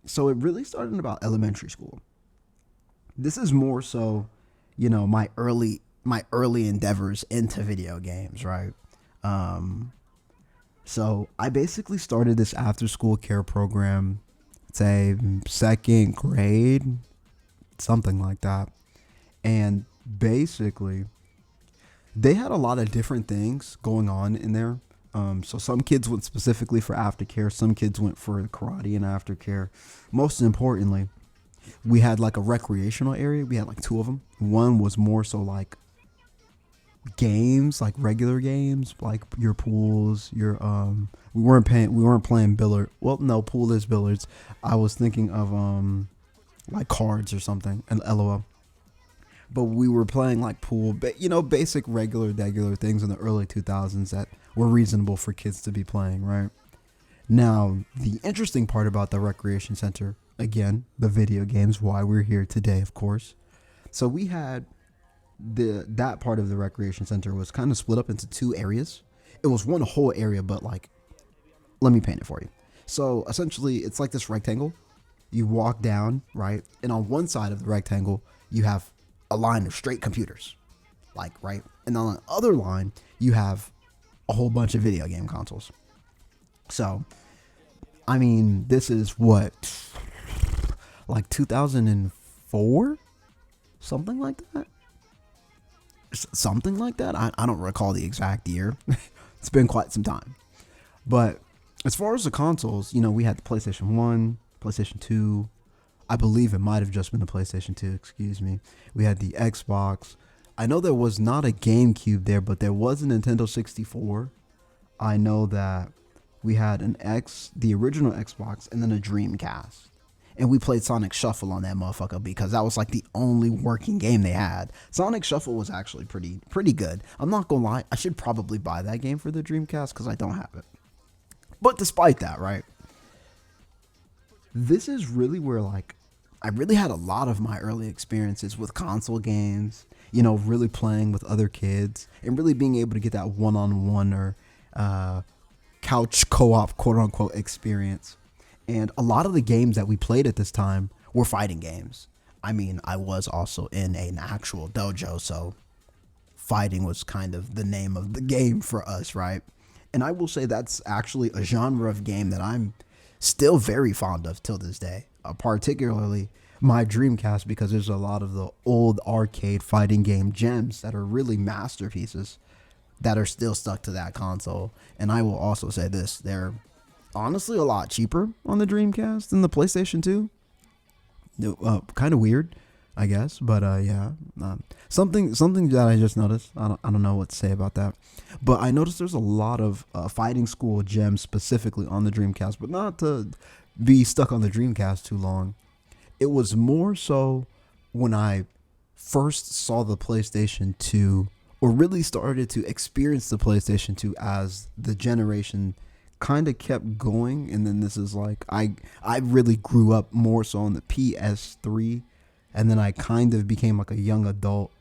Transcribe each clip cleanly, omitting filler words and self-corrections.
So it really started in about elementary school. This is more so, my early endeavors into video games, right? Um, so I basically started this after school care program, say second grade, something like that. And basically, they had a lot of different things going on in there. So some kids went specifically for aftercare, some kids went for karate and aftercare. Most importantly, we had like a recreational area. We had like two of them. One was more so like games, like regular games, like your pools, your we weren't playing billard. Well, no, pool is billiards. I was thinking of like cards or something, and LOL. But we were playing like pool, but basic regular things in the early 2000s that were reasonable for kids to be playing, right? Now, the interesting part about the recreation center, again, the video games, why we're here today, of course. So we had that part of the recreation center was kind of split up into two areas. It was one whole area, but like, let me paint it for you. So essentially, it's like this rectangle. You walk down, right? And on one side of the rectangle, you have a line of straight computers, like, right? And on the other line, you have a whole bunch of video game consoles. So, I mean, this is what, like 2004? Something like that? Something like that? I don't recall the exact year. It's been quite some time. But as far as the consoles, we had the PlayStation 1, PlayStation 2. I believe it might have just been the PlayStation 2, excuse me. We had the Xbox. I know there was not a GameCube there, but there was a Nintendo 64. I know that we had the original Xbox, and then a Dreamcast. And we played Sonic Shuffle on that motherfucker because that was like the only working game they had. Sonic Shuffle was actually pretty good. I'm not gonna lie, I should probably buy that game for the Dreamcast because I don't have it. But despite that, right? This is really where like I really had a lot of my early experiences with console games, really playing with other kids and really being able to get that one-on-one or couch co-op quote unquote experience. And a lot of the games that we played at this time were fighting games. I mean, I was also in an actual dojo, so fighting was kind of the name of the game for us, right? And I will say that's actually a genre of game that I'm still very fond of till this day, particularly my Dreamcast, because there's a lot of the old arcade fighting game gems that are really masterpieces that are still stuck to that console. And I will also say this, they're honestly a lot cheaper on the Dreamcast than the PlayStation 2. Kind of weird, I guess, but yeah. Something that I just noticed. I don't know what to say about that, but I noticed there's a lot of fighting school gems specifically on the Dreamcast, but not to be stuck on the Dreamcast too long. It was more so when I first saw the PlayStation 2, or really started to experience the PlayStation 2 as the generation kind of kept going. And then this is like I really grew up more so on the PS3, and then I kind of became like a young adult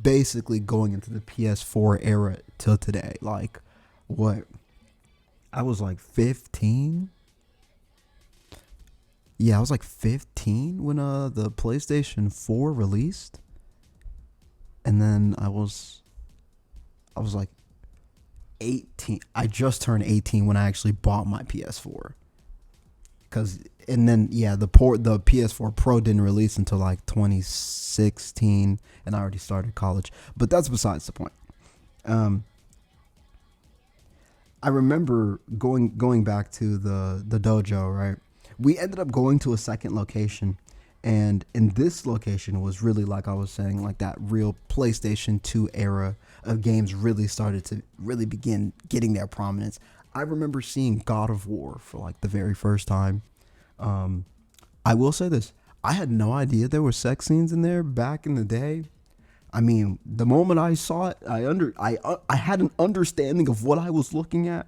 basically going into the PS4 era till today. Like, what, I was like 15. Yeah, I was like 15 when the PlayStation 4 released. And then I was like 18. I just turned 18 when I actually bought my PS4. Cause and then yeah, the PS4 Pro didn't release until like 2016, and I already started college. But that's besides the point. Um, I remember going back to the dojo, right? We ended up going to a second location, and in this location was really, like I was saying, like that real PlayStation 2 era of games really started to really begin getting their prominence. I remember seeing God of War for like the very first time. Um, I will say this: I had no idea there were sex scenes in there back in the day. I mean, the moment I saw it, I had an understanding of what I was looking at,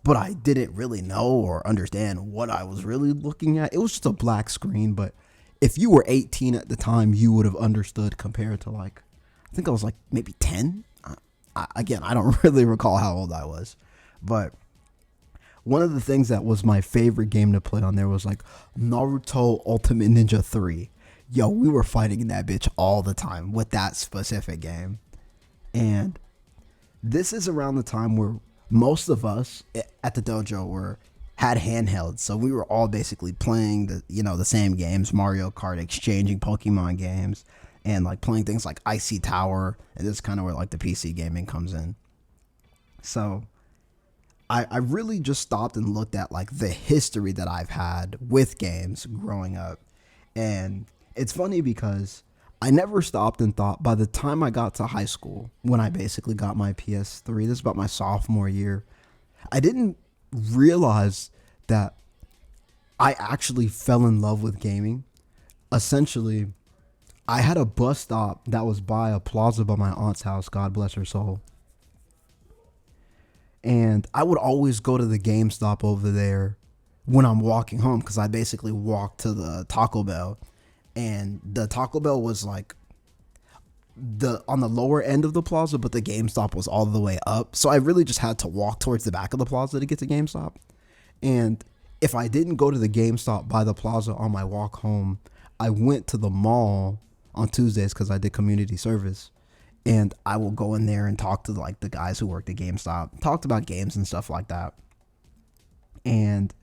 but I didn't really know or understand what I was really looking at. It was just a black screen, but if you were 18 at the time, you would have understood compared to like, I think I was like maybe 10. Again, I don't really recall how old I was, but one of the things that was my favorite game to play on there was like Naruto Ultimate Ninja 3. Yo, we were fighting in that bitch all the time with that specific game. And this is around the time where most of us at the dojo were had handhelds, so we were all basically playing the same games, Mario Kart, exchanging Pokemon games, and like playing things like Icy Tower. And this is kind of where like the PC gaming comes in. So I really just stopped and looked at like the history that I've had with games growing up. And it's funny because I never stopped and thought by the time I got to high school, when I basically got my PS3, this is about my sophomore year, I didn't realize that I actually fell in love with gaming. Essentially, I had a bus stop that was by a plaza by my aunt's house, God bless her soul. And I would always go to the GameStop over there when I'm walking home because I basically walked to the Taco Bell. And the Taco Bell was like on the lower end of the plaza, but the GameStop was all the way up. So I really just had to walk towards the back of the plaza to get to GameStop. And if I didn't go to the GameStop by the plaza on my walk home, I went to the mall on Tuesdays because I did community service. And I will go in there and talk to like the guys who worked at GameStop, talked about games and stuff like that. And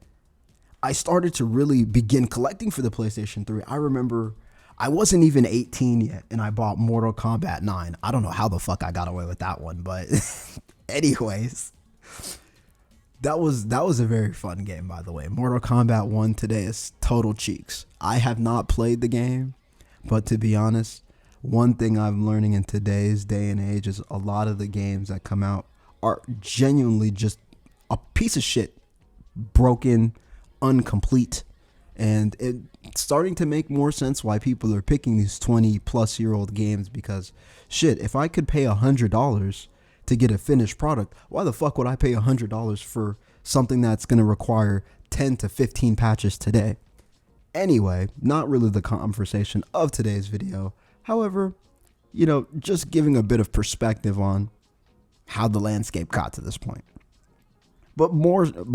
I started to really begin collecting for the PlayStation 3. I remember I wasn't even 18 yet, and I bought Mortal Kombat 9. I don't know how the fuck I got away with that one, but anyways, that was a very fun game, by the way. Mortal Kombat 1 today is total cheeks. I have not played the game, but to be honest, one thing I'm learning in today's day and age is a lot of the games that come out are genuinely just a piece of shit, broken, incomplete, and it's starting to make more sense why people are picking these 20-plus-year-old games because, shit, if I could pay $100 to get a finished product, why the fuck would I pay $100 for something that's going to require 10 to 15 patches today? Anyway, not really the conversation of today's video. However, just giving a bit of perspective on how the landscape got to this point. But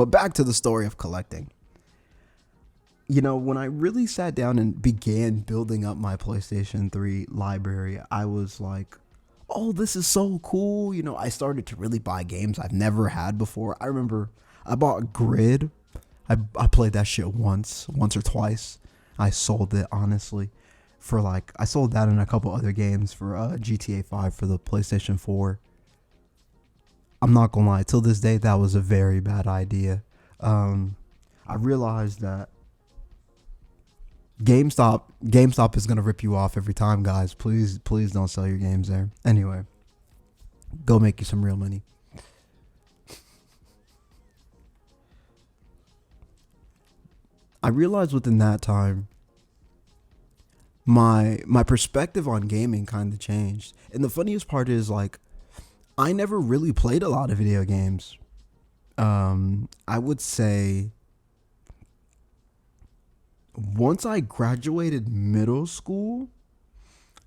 back to the story of collecting. When I really sat down and began building up my PlayStation 3 library, I was like, oh, this is so cool. I started to really buy games I've never had before. I remember I bought Grid. I played that shit once or twice. I sold it, honestly. I sold that and a couple other games for GTA 5 for the PlayStation 4. I'm not gonna lie, till this day, that was a very bad idea. I realized that GameStop is gonna rip you off every time, guys. Please don't sell your games there. Anyway, go make you some real money. I realized within that time, my perspective on gaming kind of changed. And the funniest part is, like, I never really played a lot of video games. I would say once I graduated middle school,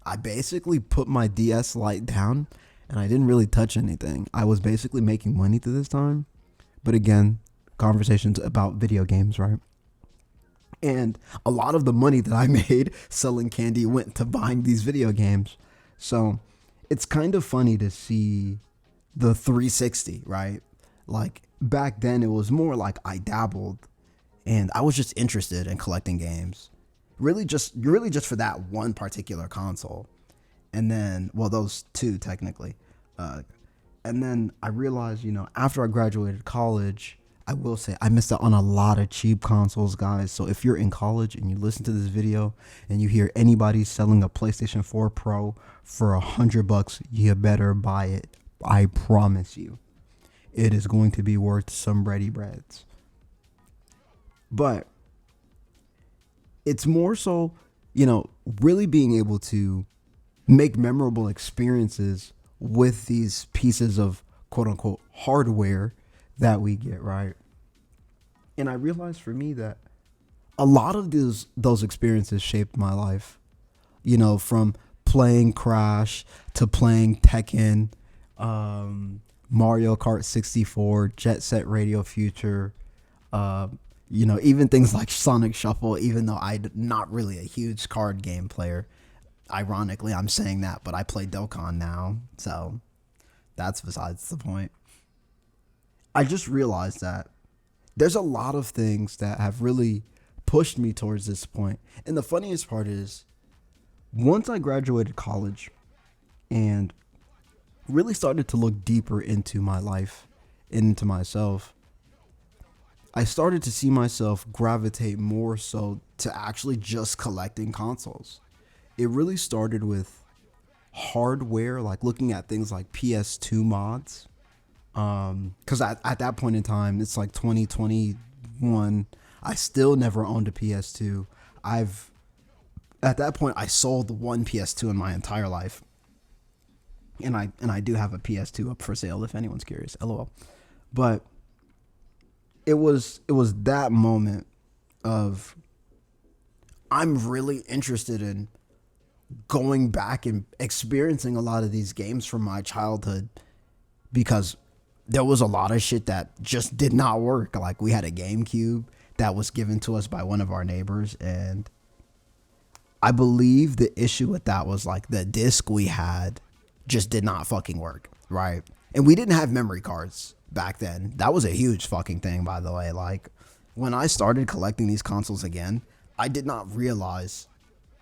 I basically put my DS Lite down and I didn't really touch anything. I was basically making money through this time. But again, conversations about video games, right? And a lot of the money that I made selling candy went to buying these video games. So it's kind of funny to see the 360, right? Like back then it was more like I dabbled and I was just interested in collecting games. Really just for that one particular console. And then, well, those two technically. And then I realized, after I graduated college, I will say I missed out on a lot of cheap consoles, guys. So if you're in college and you listen to this video and you hear anybody selling a PlayStation 4 Pro for $100, you better buy it. I promise you, it is going to be worth some bready breads. But it's more so, really being able to make memorable experiences with these pieces of quote unquote hardware that we get, right? And I realized for me that a lot of those experiences shaped my life, from playing Crash to playing Tekken, Mario Kart 64, Jet Set Radio Future, Uh, even things like Sonic Shuffle, even though I'm not really a huge card game player. Ironically, I'm saying that, but I play Dokkan now, so that's besides the point. I just realized that there's a lot of things that have really pushed me towards this point. And the funniest part is, once I graduated college and really started to look deeper into my life, into myself, I started to see myself gravitate more so to actually just collecting consoles. It really started with hardware, like looking at things like PS2 mods. Because at that point in time, it's like 2021. I still never owned a PS2. At that point, I sold the one PS2 in my entire life. And I do have a PS2 up for sale if anyone's curious. LOL. But it was that moment of, I'm really interested in going back and experiencing a lot of these games from my childhood, because there was a lot of shit that just did not work. Like, we had a GameCube that was given to us by one of our neighbors, and I believe the issue with that was like the disc we had just did not fucking work, right? And we didn't have memory cards back then. That was a huge fucking thing, by the way. Like, when I started collecting these consoles again, I did not realize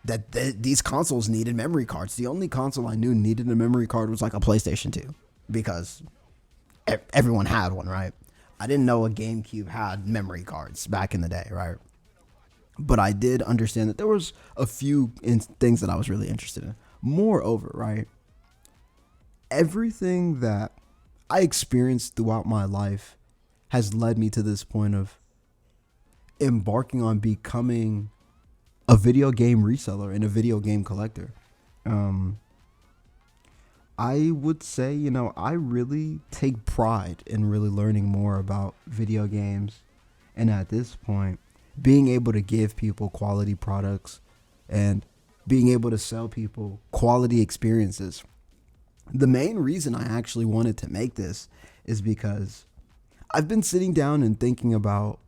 that these consoles needed memory cards. The only console I knew needed a memory card was like a PlayStation 2, because everyone had one, right? I didn't know a GameCube had memory cards back in the day, right? But I did understand that there was a few things that I was really interested in. Moreover, right, everything that I experienced throughout my life has led me to this point of embarking on becoming a video game reseller and a video game collector. I would say, I really take pride in really learning more about video games. And at this point, being able to give people quality products and being able to sell people quality experiences. The main reason I actually wanted to make this is because I've been sitting down and thinking about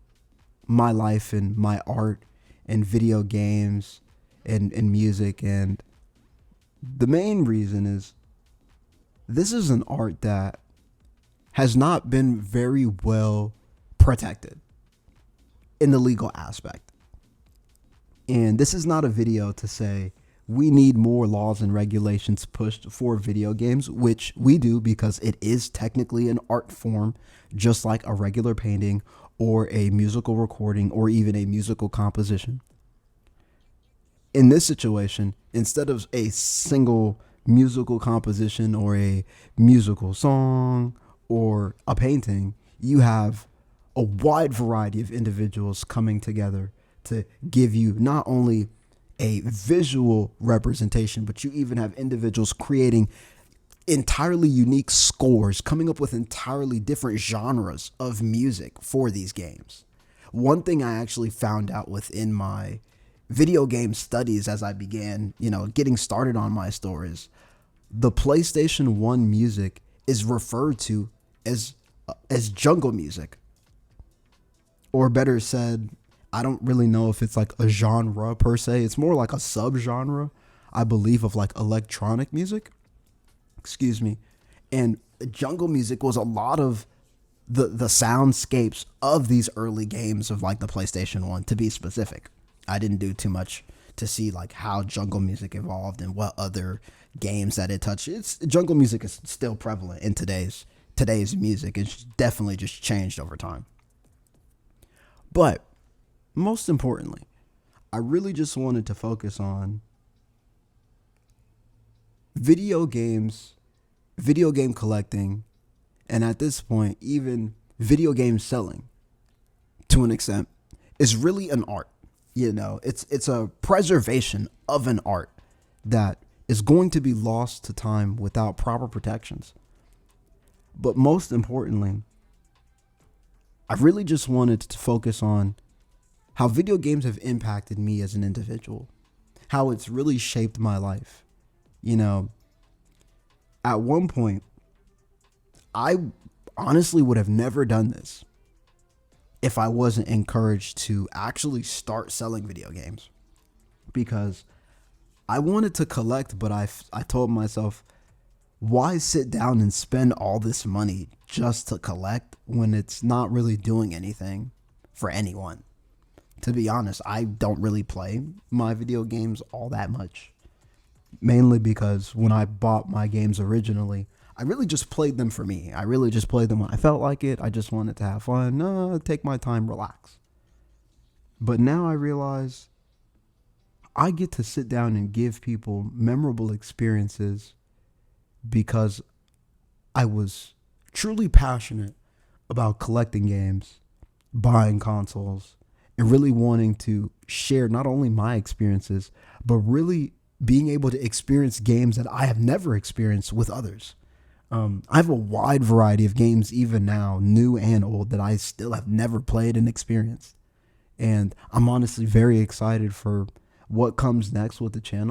my life and my art and video games and music. And the main reason is, this is an art that has not been very well protected in the legal aspect. And this is not a video to say we need more laws and regulations pushed for video games, which we do, because it is technically an art form, just like a regular painting or a musical recording or even a musical composition. In this situation, instead of a single musical composition or a musical song or a painting, you have a wide variety of individuals coming together to give you not only a visual representation, but you even have individuals creating entirely unique scores, coming up with entirely different genres of music for these games. One thing I actually found out within my video game studies as I began, getting started on my stories, the PlayStation 1 music is referred to as jungle music. Or better said, I don't really know if it's like a genre per se. It's more like a subgenre, I believe, of like electronic music. Excuse me. And jungle music was a lot of the soundscapes of these early games of like the PlayStation 1, to be specific. I didn't do too much to see like how jungle music evolved and what other games that it touched. Jungle music is still prevalent in today's music. It's definitely just changed over time. But most importantly, I really just wanted to focus on video games, video game collecting, and at this point, even video game selling to an extent is really an art. It's a preservation of an art that is going to be lost to time without proper protections. But most importantly, I really just wanted to focus on how video games have impacted me as an individual, how it's really shaped my life. At one point, I honestly would have never done this. if I wasn't encouraged to actually start selling video games, because I wanted to collect, but I told myself, why sit down and spend all this money just to collect when it's not really doing anything for anyone? To be honest, I don't really play my video games all that much. Mainly because when I bought my games originally, I really just played them for me. I really just played them when I felt like it. I just wanted to have fun, take my time, relax. But now I realize I get to sit down and give people memorable experiences because I was truly passionate about collecting games, buying consoles, and really wanting to share not only my experiences, but really being able to experience games that I have never experienced with others. I have a wide variety of games, even now, new and old, that I still have never played and experienced. And I'm honestly very excited for what comes next with the channel.